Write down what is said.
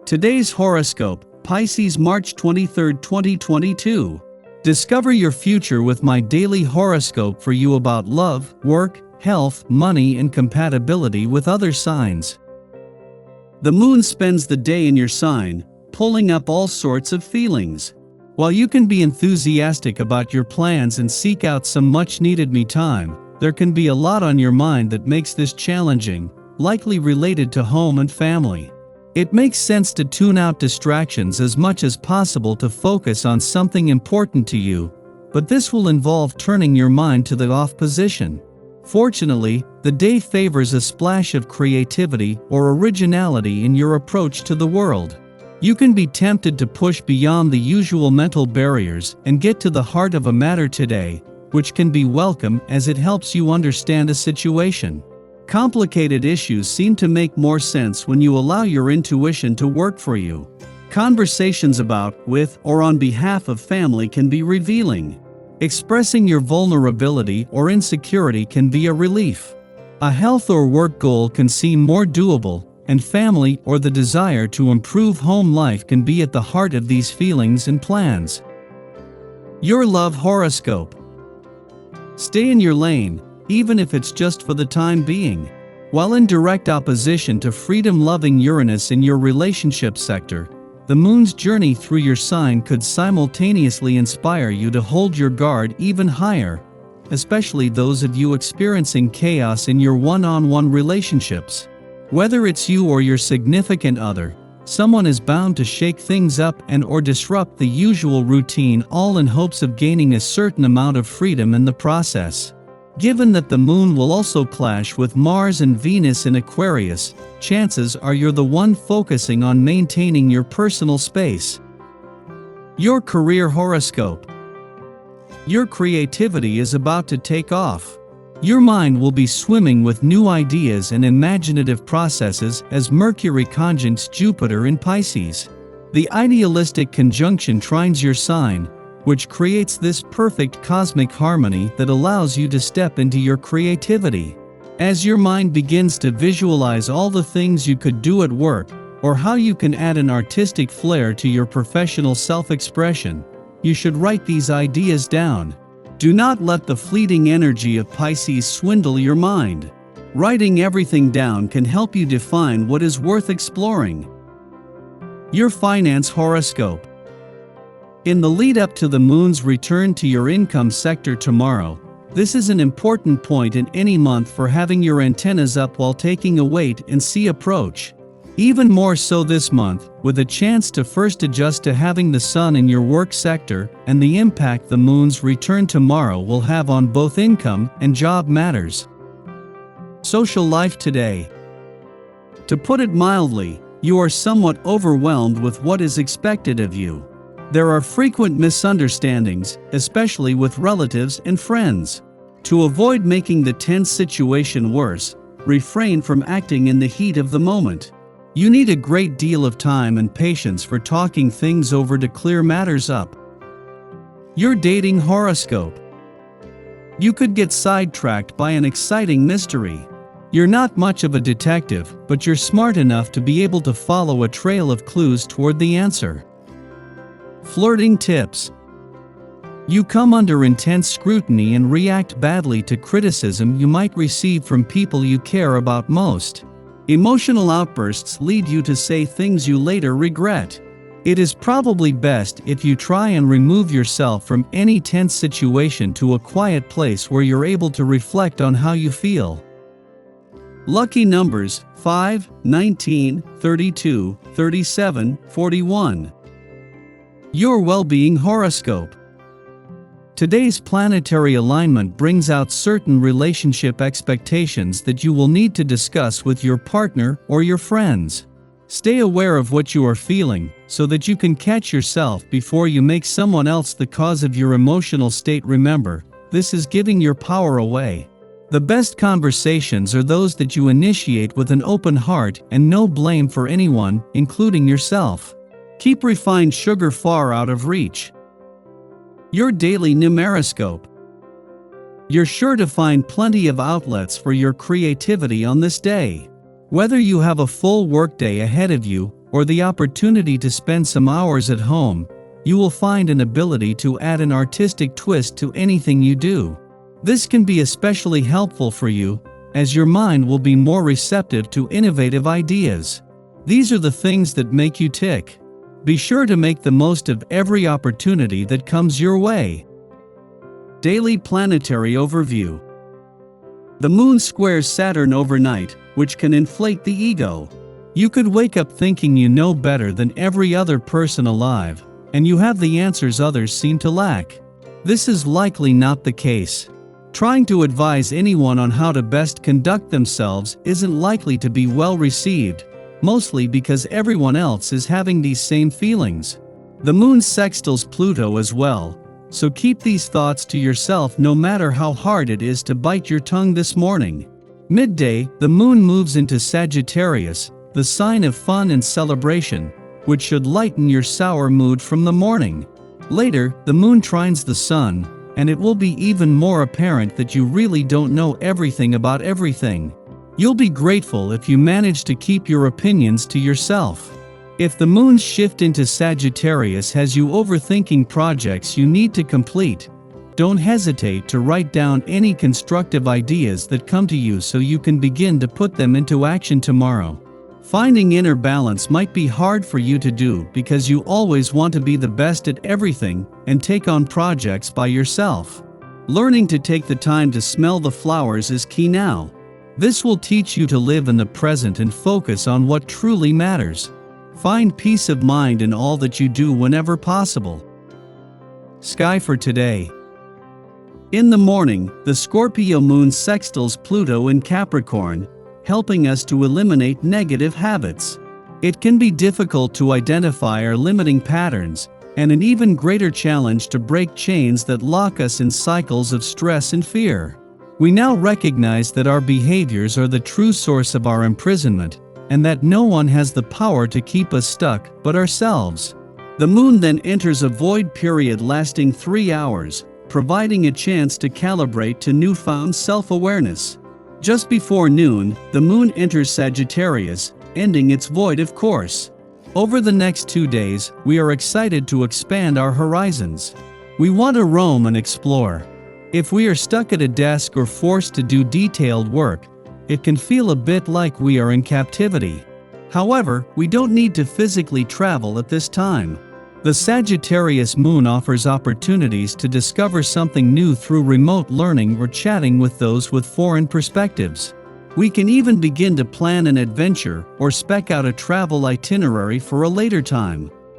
Today's horoscope, Pisces March 23, 2022. Discover your future with my daily horoscope for you about love, work, health, money, and compatibility with other signs. The moon spends the day in your sign, pulling up all sorts of feelings. While you can be enthusiastic about your plans and seek out some much-needed me time, there can be a lot on your mind that makes this challenging, likely related to home and family. It makes sense to tune out distractions as much as possible to focus on something important to you, but this will involve turning your mind to the off position. Fortunately, the day favors a splash of creativity or originality in your approach to the world. You can be tempted to push beyond the usual mental barriers and get to the heart of a matter today, which can be welcome as it helps you understand a situation. Complicated issues seem to make more sense when you allow your intuition to work for you. Conversations about, with, or on behalf of family can be revealing. Expressing your vulnerability or insecurity can be a relief. A health or work goal can seem more doable, and family or the desire to improve home life can be at the heart of these feelings and plans. Your love horoscope. Stay in your lane, even if it's just for the time being. While in direct opposition to freedom-loving Uranus in your relationship sector, the moon's journey through your sign could simultaneously inspire you to hold your guard even higher, especially those of you experiencing chaos in your one-on-one relationships. Whether it's you or your significant other, someone is bound to shake things up and/or disrupt the usual routine, all in hopes of gaining a certain amount of freedom in the process. Given that the moon will also clash with Mars and Venus in Aquarius, chances are you're the one focusing on maintaining your personal space. Your career horoscope. Your creativity is about to take off. Your mind will be swimming with new ideas and imaginative processes as Mercury conjuncts Jupiter in Pisces. The idealistic conjunction trines your sign, which creates this perfect cosmic harmony that allows you to step into your creativity. As your mind begins to visualize all the things you could do at work, or how you can add an artistic flair to your professional self-expression, you should write these ideas down. Do not let the fleeting energy of Pisces swindle your mind. Writing everything down can help you define what is worth exploring. Your finance horoscope. In the lead-up to the moon's return to your income sector tomorrow, this is an important point in any month for having your antennas up while taking a wait-and-see approach. Even more so this month, with a chance to first adjust to having the sun in your work sector and the impact the moon's return tomorrow will have on both income and job matters. Social life today. To put it mildly, you are somewhat overwhelmed with what is expected of you. There are frequent misunderstandings, especially with relatives and friends. To avoid making the tense situation worse, refrain from acting in the heat of the moment. You need a great deal of time and patience for talking things over to clear matters up. Your dating horoscope. You could get sidetracked by an exciting mystery. You're not much of a detective, but you're smart enough to be able to follow a trail of clues toward the answer. Flirting tips. You come under intense scrutiny and react badly to criticism you might receive from people you care about most. Emotional outbursts lead you to say things you later regret. It is probably best if you try and remove yourself from any tense situation to a quiet place where you're able to reflect on how you feel. Lucky numbers 5, 19, 32, 37, 41. Your well-being horoscope. Today's planetary alignment brings out certain relationship expectations that you will need to discuss with your partner or your friends. Stay aware of what you are feeling, so that you can catch yourself before you make someone else the cause of your emotional state. Remember, this is giving your power away. The best conversations are those that you initiate with an open heart and no blame for anyone, including yourself. Keep refined sugar far out of reach. Your daily numeroscope. You're sure to find plenty of outlets for your creativity on this day. Whether you have a full workday ahead of you or the opportunity to spend some hours at home, you will find an ability to add an artistic twist to anything you do. This can be especially helpful for you, as your mind will be more receptive to innovative ideas. These are the things that make you tick. Be sure to make the most of every opportunity that comes your way. Daily Planetary Overview. The Moon squares Saturn overnight, which can inflate the ego. You could wake up thinking you know better than every other person alive, and you have the answers others seem to lack. This is likely not the case. Trying to advise anyone on how to best conduct themselves isn't likely to be well received, mostly because everyone else is having these same feelings. The Moon sextiles Pluto as well, so keep these thoughts to yourself no matter how hard it is to bite your tongue this morning. Midday, the Moon moves into Sagittarius, the sign of fun and celebration, which should lighten your sour mood from the morning. Later, the Moon trines the Sun, and it will be even more apparent that you really don't know everything about everything. You'll be grateful if you manage to keep your opinions to yourself. If the Moon's shift into Sagittarius has you overthinking projects you need to complete, don't hesitate to write down any constructive ideas that come to you so you can begin to put them into action tomorrow. Finding inner balance might be hard for you to do because you always want to be the best at everything and take on projects by yourself. Learning to take the time to smell the flowers is key now. This will teach you to live in the present and focus on what truly matters. Find peace of mind in all that you do whenever possible. Sky for today. In the morning, the Scorpio Moon sextiles Pluto in Capricorn, helping us to eliminate negative habits. It can be difficult to identify our limiting patterns, and an even greater challenge to break chains that lock us in cycles of stress and fear. We now recognize that our behaviors are the true source of our imprisonment, and that no one has the power to keep us stuck but ourselves. The Moon then enters a void period lasting 3 hours, providing a chance to calibrate to newfound self-awareness. Just before noon, the Moon enters Sagittarius, ending its void of course. Over the next 2 days, we are excited to expand our horizons. We want to roam and explore. If we are stuck at a desk or forced to do detailed work, it can feel a bit like we are in captivity. However, we don't need to physically travel at this time. The Sagittarius Moon offers opportunities to discover something new through remote learning or chatting with those with foreign perspectives. We can even begin to plan an adventure or spec out a travel itinerary for a later time.